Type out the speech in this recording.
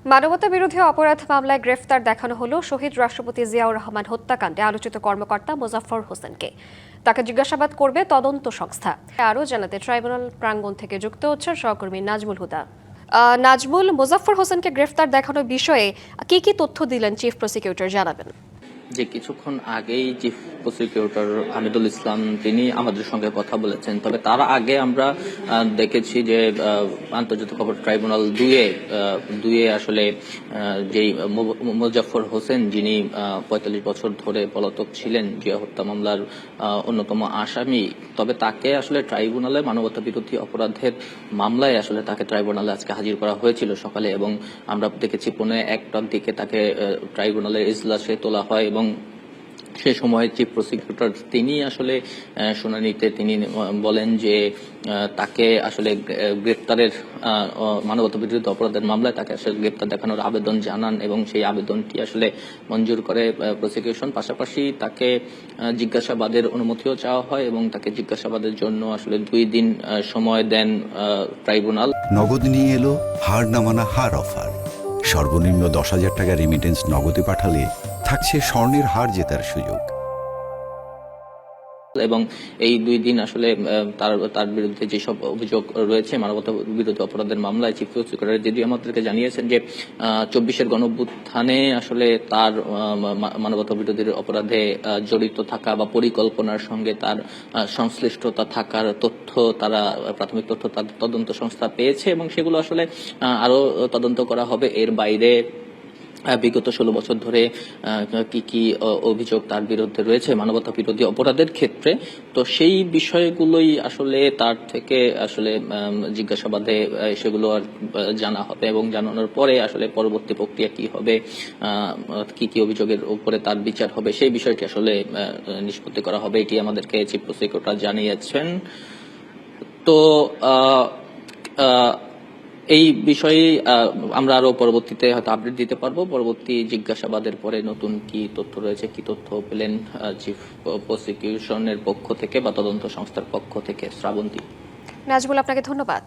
মানবতা বিরোধী অপরাধ মামলায় গ্রেফতার দেখানো হলো শহীদ রাষ্ট্রপতি জিয়াউর রহমান হত্যাকাণ্ডে আলোচিত কর্মকর্তা মোজাফফর হোসেনকে। তাকে জিজ্ঞাসাবাদ করবে তদন্ত সংস্থা। আরও জানাতে ট্রাইব্যুনাল প্রাঙ্গণ থেকে যুক্ত হচ্ছেন সহকর্মী নাজমুল হুদা। নাজমুল, মোজাফফর হোসেনকে গ্রেফতার দেখানোর বিষয়ে কি কি তথ্য দিলেন চিফ প্রসিকিউটর, জানাবেন। যে কিছুক্ষণ আগেই চিফ প্রসিকিউটর হামিদুল ইসলাম তিনি আমাদের সঙ্গে কথা বলেছেন, তবে তার আগে আমরা দেখেছি যে আন্তর্জাতিক অপরাধ ট্রাইব্যুনাল দুয়ে আসলে যেই মোজাফফর হোসেন যিনি ৪৫ বছর ধরে পলাতক ছিলেন জিয়া হত্যা মামলার অন্যতম আসামি, তবে তাকে আসলে ট্রাইব্যুনালে মানবতা বিরোধী অপরাধের মামলায় আসলে তাকে ট্রাইব্যুনালে আজকে হাজির করা হয়েছিল সকালে, এবং আমরা দেখেছি ১:৫টার দিকে তাকে ট্রাইব্যুনালের ইজলাসে তোলা হয় এবং সে সময় চিফ প্রসিকিউটর তিনি আসলে শুনানিতে তিনি বলেন যে তাকে আসলে গ্রেপ্তারের মানবতা বিরোধী অপরাধের মামলায় তাকে আসলে গ্রেপ্তার দেখানোর আবেদন জানান এবং সেই আবেদনটি আসলে মঞ্জুর করে প্রসিকিউশন। পাশাপাশি তাকে জিজ্ঞাসাবাদের অনুমতিও চাওয়া হয় এবং তাকে জিজ্ঞাসাবাদের জন্য আসলে 2 দিন সময় দেন ট্রাইব্যুনাল। নগদ নিয়ে এলো হার না মানা হার অফার। সর্বনিম্ন 10,000 টাকা রেমিটেন্স নগদে পাঠালে থাকছে স্বর্ণের হার জেতার সুযোগ। এবং এই 2 দিন আসলে তার বিরুদ্ধে যেসব অভিযোগ রয়েছে মানবতা বিরোধী অপরাধের মামলায় চিফ প্রসিকিউটর যদি আমাদেরকে জানিয়েছেন যে 24-এর গণঅভ্যুত্থানে আসলে তার মানবতা বিরোধী অপরাধে জড়িত থাকা বা পরিকল্পনার সঙ্গে তার সংশ্লিষ্টতা থাকার তথ্য তারা প্রাথমিক তথ্য তাদের তদন্ত সংস্থা পেয়েছে এবং সেগুলো আসলে আরো তদন্ত করা হবে। এর বাইরে বিগত 16 বছর ধরে কি কি অভিযোগ তার বিরুদ্ধে রয়েছে মানবতা বিরোধী অপরাধের ক্ষেত্রে, তো সেই বিষয়গুলোই আসলে তার থেকে আসলে জিজ্ঞাসাবাদে সেগুলো আর জানা হবে এবং জানানোর পরে আসলে পরবর্তী প্রক্রিয়া কি হবে, কি কি অভিযোগের উপরে তার বিচার হবে সেই বিষয়টি আসলে নিষ্পত্তি করা হবে, এটি আমাদেরকে চিফ প্রসিকিউটর জানিয়েছেন। তো এই বিষয়ে আমরা আরো পরবর্তীতে হয়তো আপডেট দিতে পারবো। পরবর্তী জিজ্ঞাসাবাদের পরে নতুন কি তথ্য রয়েছে, কি তথ্য পেলেন চিফ প্রসিকিউশনের পক্ষ থেকে বা তদন্ত সংস্থার পক্ষ থেকে। শ্রাবন্তী। নাজমুল, আপনাকে ধন্যবাদ।